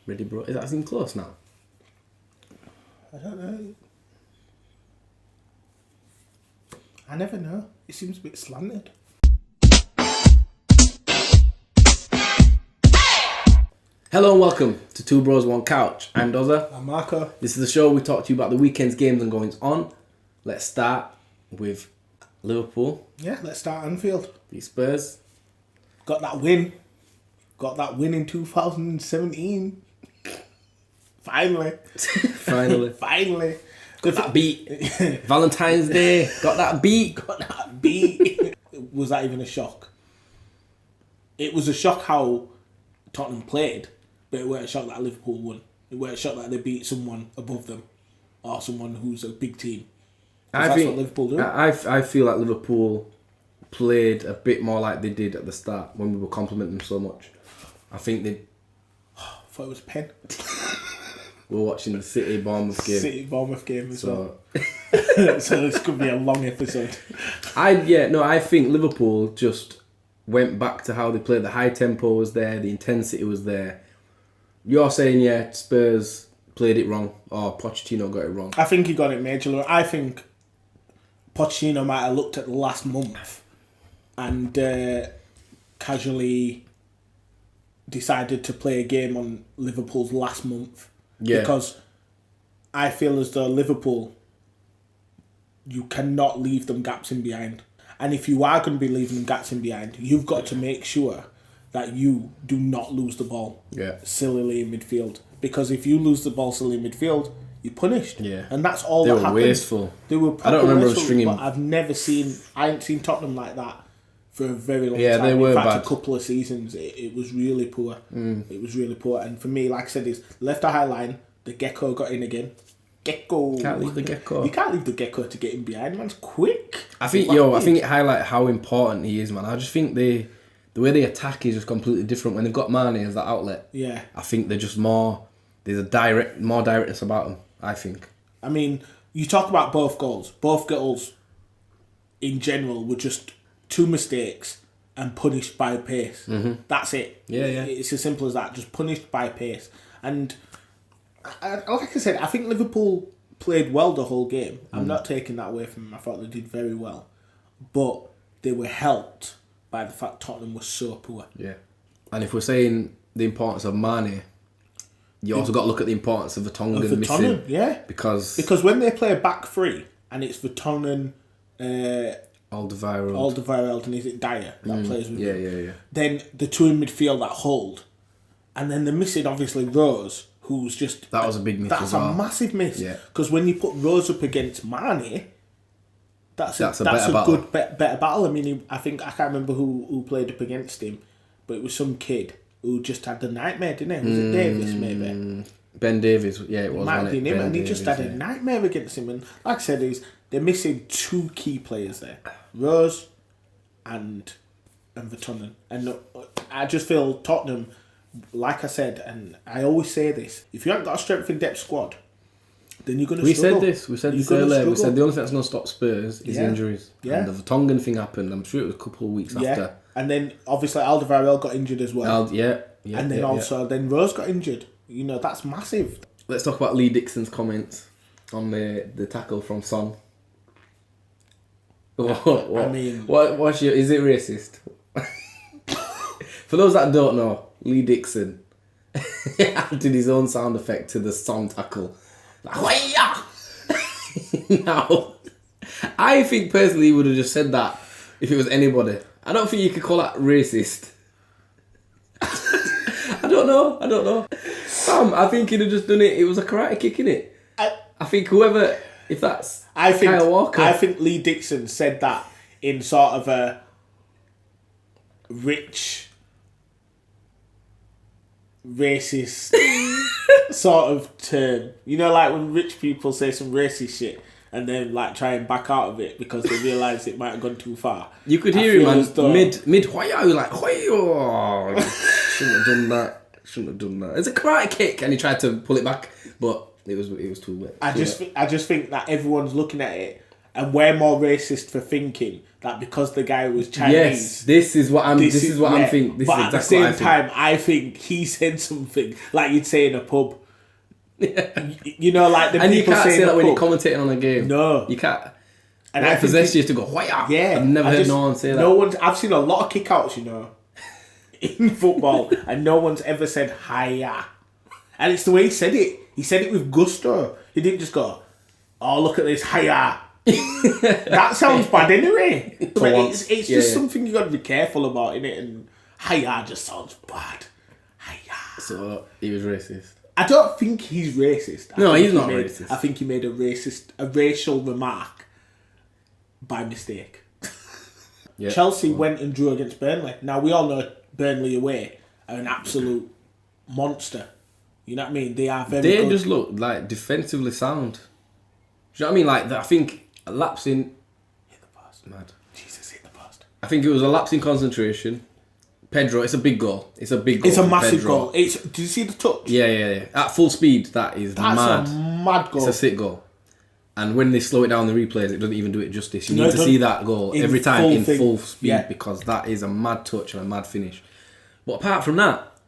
Ready, bro? Is that seem close now? I don't know. I never know. It seems a bit slanted. Hello and welcome to Two Bros, One Couch. I'm Dozza. I'm Marco. This is the show we talk to you about the weekend's games and goings on. Let's start with Liverpool. Yeah, let's start Anfield. The Spurs. Got that win. Got that win in 2017. Finally. Finally. Got that beat. Valentine's Day. Got that beat. Was that even a shock? It was a shock how Tottenham played, but it weren't a shock that Liverpool won. It weren't a shock that they beat someone above them or someone who's a big team. That's what Liverpool do. I feel like Liverpool played a bit more like they did at the start when we were complimenting them so much. I think they... I thought it was a pen. We're watching the City-Bournemouth game. As well. So this could be a long episode. I think Liverpool just went back to how they played. The high tempo was there, the intensity was there. You're saying, Spurs played it wrong, or Pochettino got it wrong. I think he got it majorly. I think Pochettino might have looked at the last month and casually decided to play a game on Liverpool's last month. Yeah. Because I feel as though Liverpool, you cannot leave them gaps in behind. And if you are going to be leaving them gaps in behind, you've got to make sure that you do not lose the ball sillily in midfield. Because if you lose the ball silly in midfield, you're punished. Yeah. And that's all that happened. Wasteful. They were I don't remember stringing. But I haven't seen Tottenham like that for a very long time. Yeah, they were in fact, bad. A couple of seasons, it was really poor. It was really poor. And for me, like I said, is left a high line, the Gecko got in again. Gecko. Can't leave the Gecko. You can't leave the Gecko to get in behind, man's quick. I think it highlights how important he is, man. I just think the way they attack is just completely different. When they've got Mane as that outlet, I think they're just more, there's more directness about them, I think. I mean, you talk about both goals. Both goals, in general, were just two mistakes and punished by pace. Mm-hmm. That's it. Yeah. It's as simple as that. Just punished by pace. And like I said, I think Liverpool played well the whole game. I'm not taking that away from them. I thought they did very well. But they were helped by the fact Tottenham was so poor. Yeah. And if we're saying the importance of Mane, you also got to look at the importance of Vertonghen missing. Yeah. Because when they play a back three and it's Vertonghen, Alderweireld, and is it Dyer that plays with them? Yeah. Then the two in midfield that hold. And then they're missing, obviously, Rose, who's just... That was a big miss as well. That's a massive miss. Because when you put Rose up against Mane, that's a good, better battle. I mean, I can't remember who played up against him, but it was some kid who just had the nightmare, didn't it? Was it Davis, maybe? Ben Davies, it was. Might have been him, and he just had a nightmare against him. And like I said, they're missing two key players there. Rose and Vertonghen. And I just feel Tottenham... Like I said, and I always say this, if you haven't got a strength in depth squad, then you're going to struggle. We said this earlier. We said the only thing that's going to stop Spurs is injuries. Yeah. And the Vertonghen thing happened. I'm sure it was a couple of weeks after. And then obviously Alderweireld got injured as well. And then then Rose got injured. That's massive. Let's talk about Lee Dixon's comments on the tackle from Son. Is it racist? For those that don't know, Lee Dixon did his own sound effect to the Son tackle. Now, I think personally he would have just said that if it was anybody. I don't think you could call that racist. I don't know. Sam, I think he'd have just done it. It was a karate kick, innit? I think whoever, if that's Kyle Walker. I think Lee Dixon said that in sort of a racist sort of term. Like when rich people say some racist shit and then try and back out of it because they realise it might have gone too far. You could hear him, man. Mid why are you like, shouldn't have done that. It's a karate kick, and he tried to pull it back, but it was too late. I just think that everyone's looking at it And we're more racist for thinking that because the guy was Chinese. Yes, this is what I'm thinking. This but is at the exactly same time, I think he said something like you'd say in a pub. You know, like the and people you can't say that when you're pub. commentating on a game. No, you can't. And I possess you to go, why? Yeah, I've never heard no one say that. No one's. I've seen a lot of kickouts, you know, in football, and no one's ever said hiya. And it's the way he said it. He said it with gusto. He didn't just go, "Oh, look at this hiya." That sounds bad anyway. But it's just something you got to be careful about, innit? And hiya just sounds bad. Hiya. So he was racist. I don't think he's racist. No, he's not racist. I think he made a racial remark by mistake. Yeah. Chelsea went and drew against Burnley. Now we all know Burnley away are an absolute monster. You know what I mean? They are very They good. just look like defensively sound. Do you know what I mean? Like I think a lapse in Hit the post. Mad. Jesus, hit the post. I think it was a lapse in concentration. Pedro, it's a big goal. It's a big goal. It's a massive Pedro. goal. Did you see the touch? Yeah. At full speed, that's mad. That's a mad goal. It's a sick goal. And when they slow it down in the replays, it doesn't even do it justice. You No, need it to see that goal in every time full in thing. full speed Yeah. because that is a mad touch and a mad finish. But apart from that,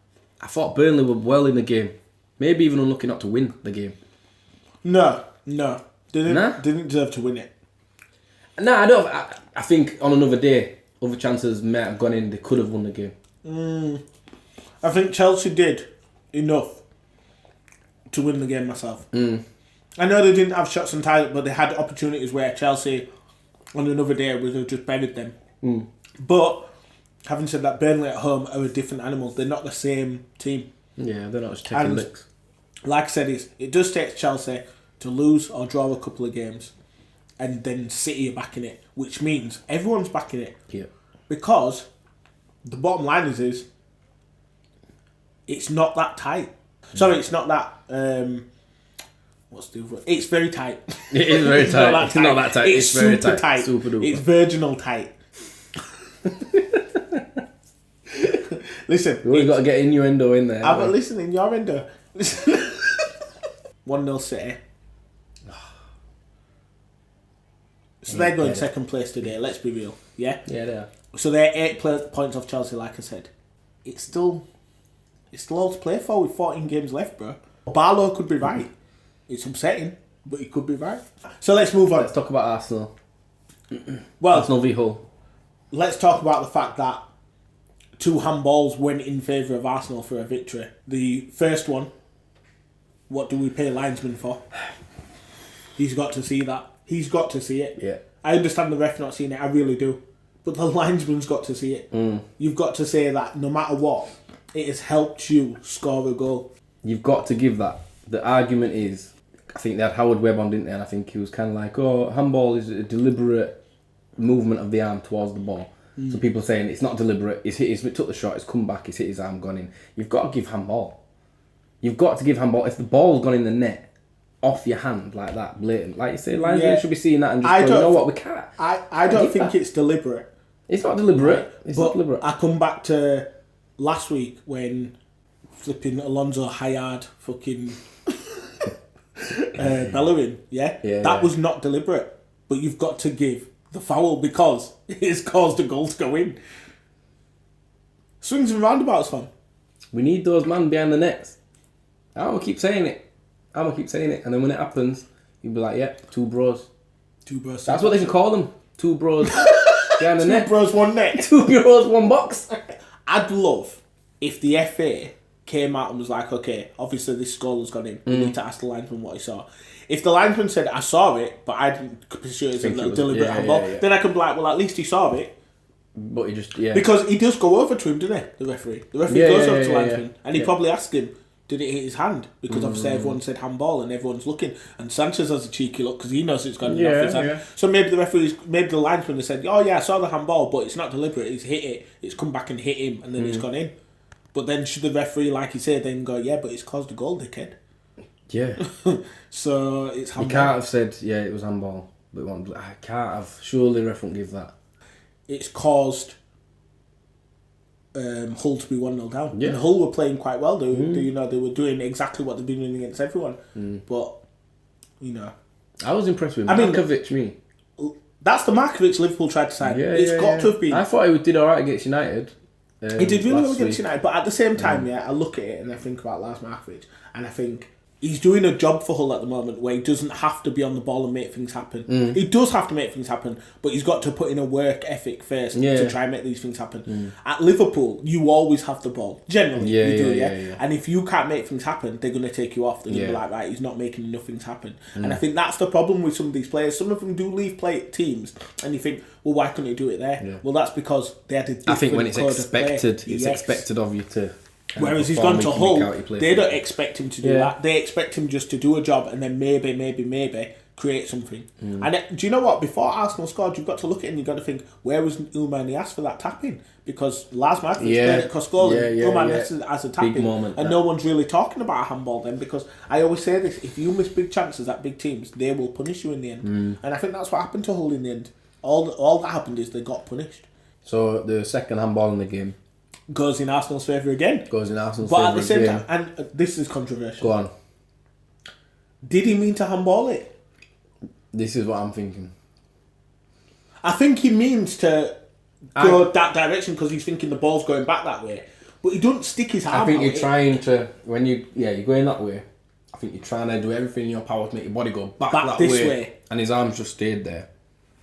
I thought Burnley were well in the game. Maybe even unlucky not to win the game. No. Didn't deserve to win it. No, I don't. I think on another day, other chances might have gone in. They could have won the game. I think Chelsea did enough to win the game myself. I know they didn't have shots on target, but they had opportunities where Chelsea, on another day, would have just buried them. But, having said that, Burnley at home are a different animal. They're not the same team. Yeah, they're not just taking licks. Like I said, it does take Chelsea to lose or draw a couple of games, and then City are backing it, which means everyone's backing it. Yeah. Because the bottom line is it's not that tight. Sorry, it's not that. What's the other? It's very tight. It is very tight. It's not that tight. It's very super tight. tight. Super duper. It's virginal tight. Listen, We've got to get innuendo in there. I'm listening. Your endo. 1-0 City. So they're going second place today. Let's be real. Yeah. Yeah, they are. So they're 8 points off Chelsea. Like I said, it's still all to play for with 14 games left, bro. Barlow could be right. It's upsetting, but he could be right. So let's move on. Let's talk about Arsenal. Well, Arsenal v Hull. Let's talk about the fact that 2 handballs went in favour of Arsenal for a victory. The first one, what do we pay linesman for? He's got to see that. He's got to see it. Yeah. I understand the ref not seeing it, I really do. But the linesman's got to see it. You've got to say that no matter what, it has helped you score a goal. You've got to give that. The argument is, I think they had Howard Webb on, didn't they? And I think he was kind of like, handball is a deliberate movement of the arm towards the ball. So people saying it's not deliberate. He's took the shot. It's come back. He's hit his arm, gone in. You've got to give handball. You've got to give handball. If the ball's gone in the net, off your hand like that, blatant. Like you say, linesmen should be seeing that and just going, you know what, we can't. I don't think it's deliberate. It's not deliberate. It's not deliberate. I come back to last week when flipping Alonso Hayard fucking Bellerin, that was not deliberate. But you've got to give the foul because it's caused a goal to go in. Swings and roundabouts, fam. We need those men behind the nets. I'm going to keep saying it. And then when it happens, you'll be like, 2 bros. 2 bros. That's what they should call them. 2 bros behind the net. 2 bros, 1 net. 2 bros, 1 box. I'd love if the FA came out and was like, okay, obviously this goal has gone in. We need to ask the linesman what he saw. If the linesman said, I saw it, but I didn't pursue it as a deliberate handball, then I could be like, well, at least he saw it. But he just, Because he does go over to him, doesn't he, the referee? The referee goes over to the linesman, and he probably asked him, did it hit his hand? Because obviously everyone said handball and everyone's looking. And Sanchez has a cheeky look because he knows it's gone off his hand. Yeah. So maybe the linesman has said, oh yeah, I saw the handball, but it's not deliberate. He's hit it. It's come back and hit him, and then it's gone in. But then should the referee, like you said, then go, yeah, but it's caused a goal, dickhead. Yeah. So it's handball. You can't have said, it was handball. But I can't have. Surely the ref won't give that. It's caused Hull to be 1-0 down. Yeah. And Hull were playing quite well. They were doing exactly what they've been doing against everyone. But, I was impressed with Markovic, me. That's the Markovic Liverpool tried to sign. It's got to have been. I thought he did alright against United. He did really well against United, but at the same time, I look at it and I think about Lars Markovic, and I think he's doing a job for Hull at the moment where he doesn't have to be on the ball and make things happen. He does have to make things happen, but he's got to put in a work ethic first to try and make these things happen. At Liverpool, you always have the ball. Generally, you do, And if you can't make things happen, they're going to take you off. They're going to be like, right, he's not making enough things happen. And I think that's the problem with some of these players. Some of them do leave teams, and you think, well, why couldn't he do it there? Yeah. Well, that's because they had a different I think when it's code expected, of play. It's expected of you to... Whereas he's gone to Hull, they don't expect him to do that. They expect him just to do a job and then maybe create something. And do you know what? Before Arsenal scored, you've got to look at it and you've got to think, where was Oumar Niasse for that tap-in? Because Lars Markovic played at Coscola, Oumar Niasse as a tap-in, and no one's really talking about handball then, because I always say this, if you miss big chances at big teams, they will punish you in the end. And I think that's what happened to Hull in the end. All that happened is they got punished. So the second handball in the game goes in Arsenal's favour again. But at the same time, and this is controversial. Go on. Did he mean to handball it? This is what I'm thinking. I think he means to go that direction because he's thinking the ball's going back that way. But he don't stick his arm out. I think you're trying to, when you're going that way, I think you're trying to do everything in your power to make your body go back that this way. And his arms just stayed there.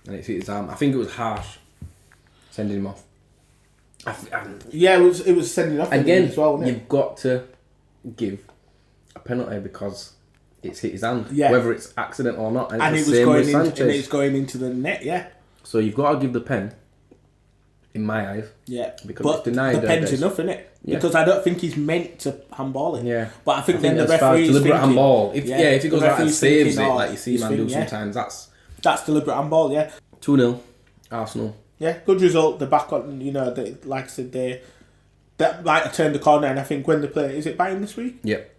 And it's hit his arm. I think it was harsh sending him off. It was sending off again as well, wasn't it? You've got to give a penalty because it's hit his hand, yeah. Whether it's accident or not. And it was going into the net, yeah. So you've got to give the pen, in my eyes. Yeah. Because but it's denied. The pen's enough, isn't it? Yeah. Because I don't think he's meant to handball it. Yeah. But I think then the referee's deliberate thinking... handball. If he goes out and saves it, oh, like you see man do sometimes, that's deliberate handball, yeah. 2-0, Arsenal. Yeah, good result. They're back on, like I said, they might have turned the corner, and I think when they play, is it Bayern this week? Yep.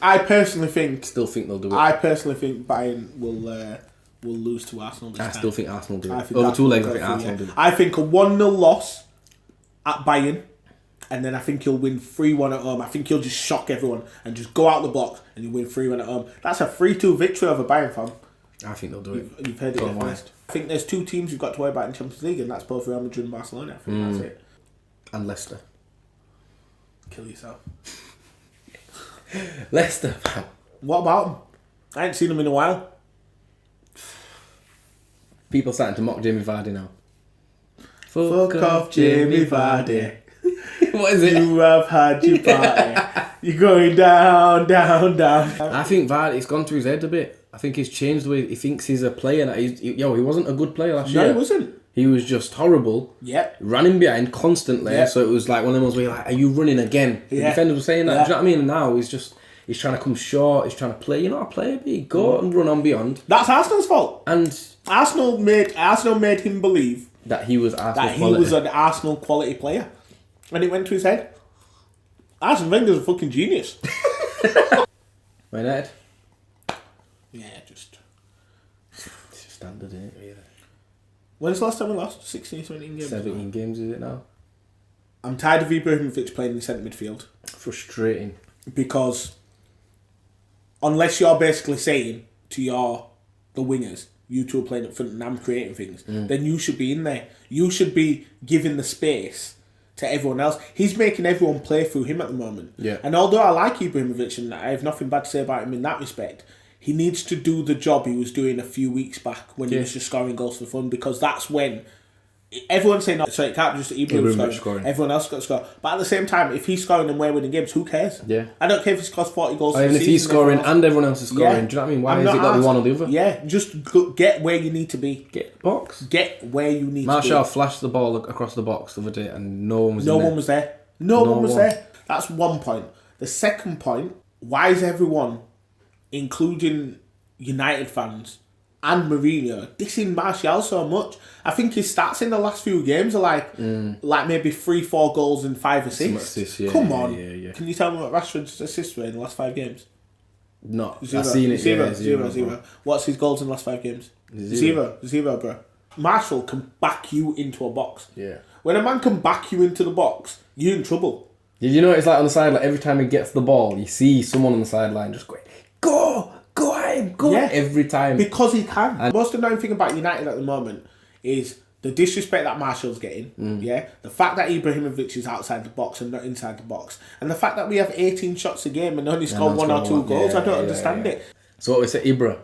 I personally think... Still think they'll do it. I personally think Bayern will lose to Arsenal this time. I still think Arsenal do it. Over 2 legs, I think Arsenal do it. I think a 1-0 loss at Bayern, and then I think he'll win 3-1 at home. I think he'll just shock everyone and just go out the box and he'll win 3-1 at home. That's a 3-2 victory over Bayern, fam. I think they'll do it. You've heard it here first. I think there's 2 teams you've got to worry about in Champions League, and that's both Real Madrid and Barcelona. I think that's it. And Leicester. Kill yourself. Leicester. What about them? I ain't seen them in a while. People starting to mock Jamie Vardy now. Fuck off, Jamie Vardy. What is it? You have had your party. You're going down, down, down. I think Vardy's gone to his head a bit. I think he's changed the way he thinks he's a player. He wasn't a good player last year. No, he wasn't. He was just horrible. Yep. Running behind constantly. Yep. So it was like one of those where you're like, are you running again? The defenders were saying that. Do you know what I mean? And now he's trying to come short. He's trying to play. You're not a player, B. Go and run on beyond. That's Arsenal's fault. And Arsenal made him believe that he was Arsenal he was an Arsenal quality player. And it went to his head. Arsene Wenger's a fucking genius. Man United? Yeah, it's standard, isn't it, really? When's the last time we lost? 16, 17 games? 17 games, is it now? I'm tired of Ibrahimovic playing in centre midfield. Frustrating. Because unless you're basically saying to the wingers, you two are playing up front and I'm creating things, then you should be in there. You should be giving the space to everyone else. He's making everyone play through him at the moment. Yeah. And although I like Ibrahimovic and I have nothing bad to say about him in that respect, he needs to do the job he was doing a few weeks back when he was just scoring goals for fun, because that's when everyone's saying, so it can't just Ibrahimovic scoring. Everyone else got to score. But at the same time, if he's scoring and we're winning games, who cares? Yeah. I don't care if he scores 40 goals. Or even if he's scoring and everyone else is scoring. Yeah. Do you know what I mean? Why is it got to be one or the other? Yeah, just get where you need to be. Get the box. Get where you need to be. Martial flashed the ball across the box the other day and no one was there. No one was there. That's one point. The second point, why is everyone, including United fans and Mourinho, dissing Martial so much? I think his stats in the last few games are like maybe 3-4 goals and 5 assists. Come on. Yeah. Can you tell me what Rashford's assists were in the last 5 games? No. Zero. I've seen it. Zero. What's his goals in the last 5 games? Zero, bro. Martial can back you into a box. Yeah. When a man can back you into the box, you're in trouble. Did you know it's like on the sideline, every time he gets the ball, you see someone on the sideline just going, go go every time. Because he can. And most annoying thing about United at the moment is the disrespect that Martial's getting. Yeah, the fact that Ibrahimovic is outside the box and not inside the box, and the fact that we have 18 shots a game and only score 1 or 2 goals. I don't understand it. So what we say, Ibra,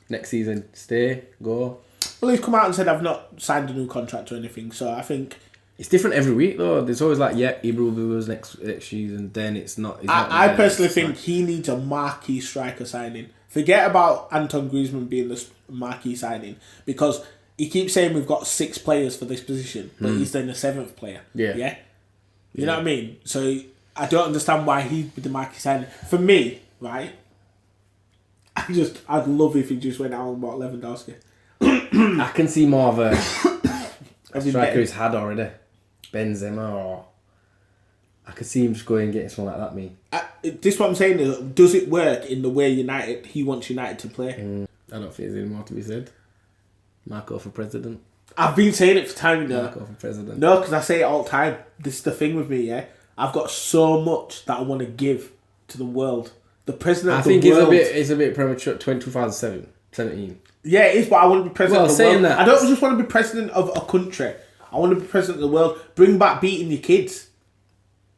next season, stay, go. Well, he's come out and said I've not signed a new contract or anything. So I think it's different every week though. There's always like, Ibra will be with us next season. Then it's not. I personally think he needs a marquee striker signing. Forget about Anton Griezmann being the marquee signing, because he keeps saying we've got 6 players for this position, but he's then the 7th player. Yeah. You know what I mean? So I don't understand why he'd be the marquee signing. For me, right? I'd love if he just went out and bought Lewandowski. I can see more of a striker he's had already. Benzema, or I could see him just going and getting someone like that. This is what I'm saying is, does it work in the way he wants United to play? I don't think there's any more to be said. Marco for president. I've been saying it for time now. Marco for president. No, because I say it all the time. This is the thing with me, yeah? I've got so much that I want to give to the world. The president of the world. I think it's a bit premature. 2017. Yeah, it is, but I want to be president of the world. That, I don't just want to be president of a country. I want to be president of the world. Bring back beating your kids.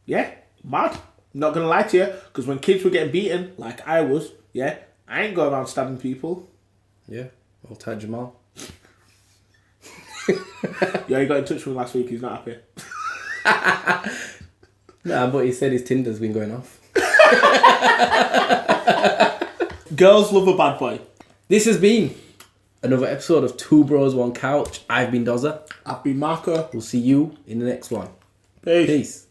Yeah, mad. I'm not going to lie to you, because when kids were getting beaten, like I was, I ain't going around stabbing people. Yeah, old Tad Jamal. He got in touch with me last week, he's not happy. Nah, but he said his Tinder's been going off. Girls love a bad boy. This has been another episode of Two Bros, One Couch. I've been Dozza. I've been Marco. We'll see you in the next one. Peace. Peace.